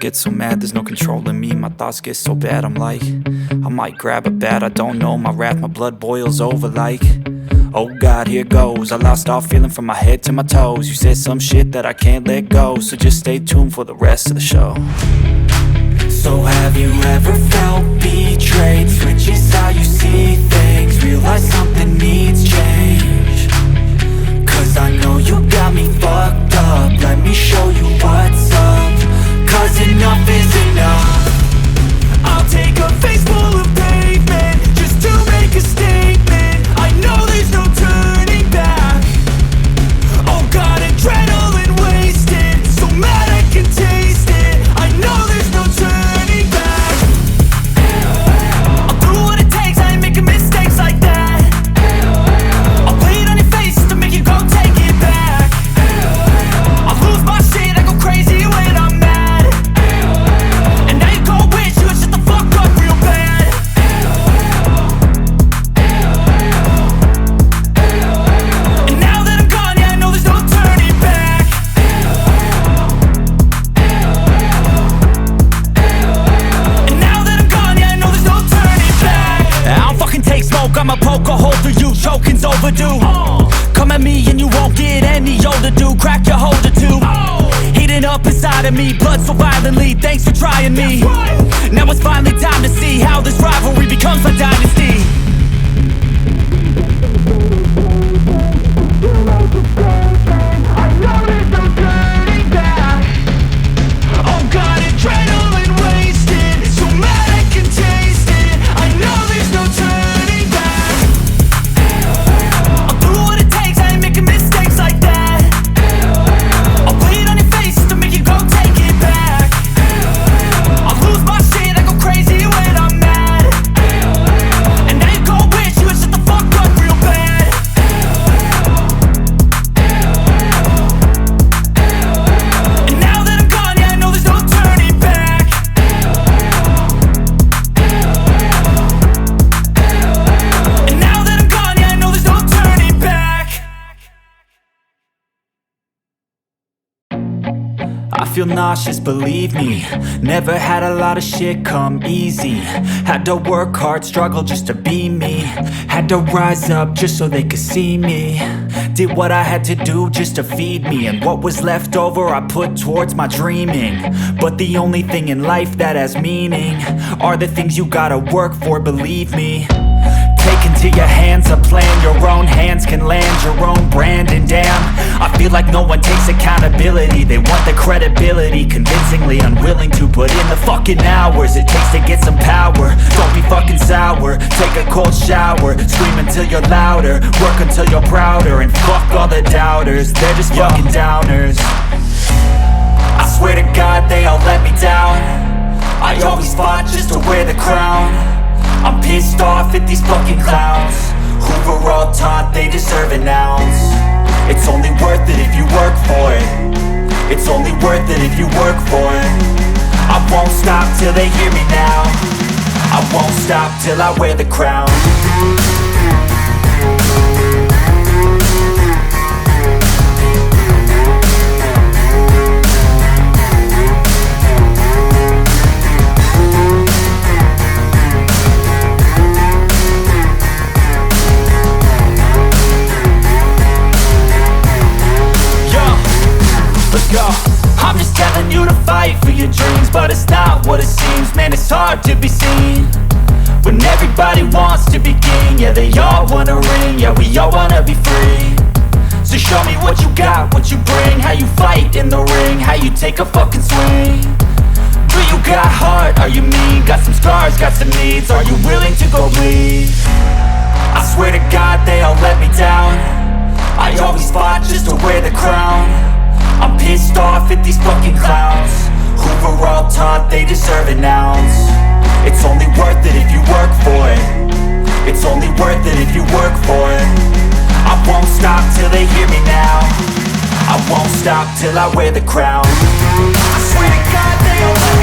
get so mad, there's no controlling me. My thoughts get so bad, I'm like, I might grab a bat, I don't know. My wrath, my blood boils over like, oh God, here goes. I lost all feeling from my head to my toes. You said some shit that I can't let go, so just stay tuned for the rest of the show. So have you ever felt betrayed? Switches how you see things, realize something needs change. Cause I know you got me fucked up, let me show you what's up. Cause enough is enough. I'll take a face full of pavement just to make a statement. I know there's no turning back. Oh God, adrenaline wasted, so mad I can taste it. I know there's no turning back. I'll do what it takes, I ain't making mistakes like that. I'll play it on your face to make you go take it back. I'll lose my shit, I go crazy when I'm mad. And now you go wish you would shut the fuck up real bad. And now that I'm gone, yeah, I know there's no turning back. And now that I'm gone, yeah, I know there's no turning back. I don't fucking take smoke, I'ma poke a hole through you, choking's overdue. Come at me and you won't get any older, dude. Crack your holder too. Heating up inside of me, blood so violently. Thanks for trying me. Now it's finally time to see how this rivalry becomes a dynasty. I know there's no turning back. Oh God, adrenaline wasted, so mad I can taste it. I know there's no turning back. I'll do what it takes, I ain't making mistakes like that. I'll play it on your face to make you go take it back. I'll lose my shit, I go crazy when I'm mad. And now you go wish you would shut the fuck up real bad. And now that I'm gone, yeah, I know there's no turning back. And now that I'm gone, yeah, I know there's no turning back. I feel nauseous, believe me. Never had a lot of shit come easy. Had to work hard, struggle just to be me. Had to rise up just so they could see me. Did what I had to do just to feed me, and what was left over I put towards my dreaming. But the only thing in life that has meaning are the things you gotta work for, believe me. Take into your hands a plan, your own hands can land your own brand. And damn, I feel like no one takes accountability. They want the credibility, convincingly unwilling to put in the fucking hours it takes to get some power. Don't be fucking sour, take a cold shower. Scream until you're louder, work until you're prouder. And fuck all the doubters, they're just fucking downers. I swear to God they all let me down. I always fought just to wear the crown. I'm pissed off at these fucking clowns who were all taught they deserve an ounce. It's only worth it if you work for it. It's only worth it if you work for it. I won't stop till they hear me now. I won't stop till I wear the crown. I'm just telling you to fight for your dreams, but it's not what it seems. Man, it's hard to be seen when everybody wants to be king. Yeah, they all wanna ring, yeah, we all wanna be free. So show me what you got, what you bring, how you fight in the ring, how you take a fucking swing. Do you got heart, are you mean? Got some scars, got some needs, are you willing to go bleed? I swear to God they all let me down. I always fought just to wear the crown. I'm pissed off at these fucking clowns who were all taught they deserve an ounce. It's only worth it if you work for it. It's only worth it if you work for it. I won't stop till they hear me now. I won't stop till I wear the crown. I swear to God they all let me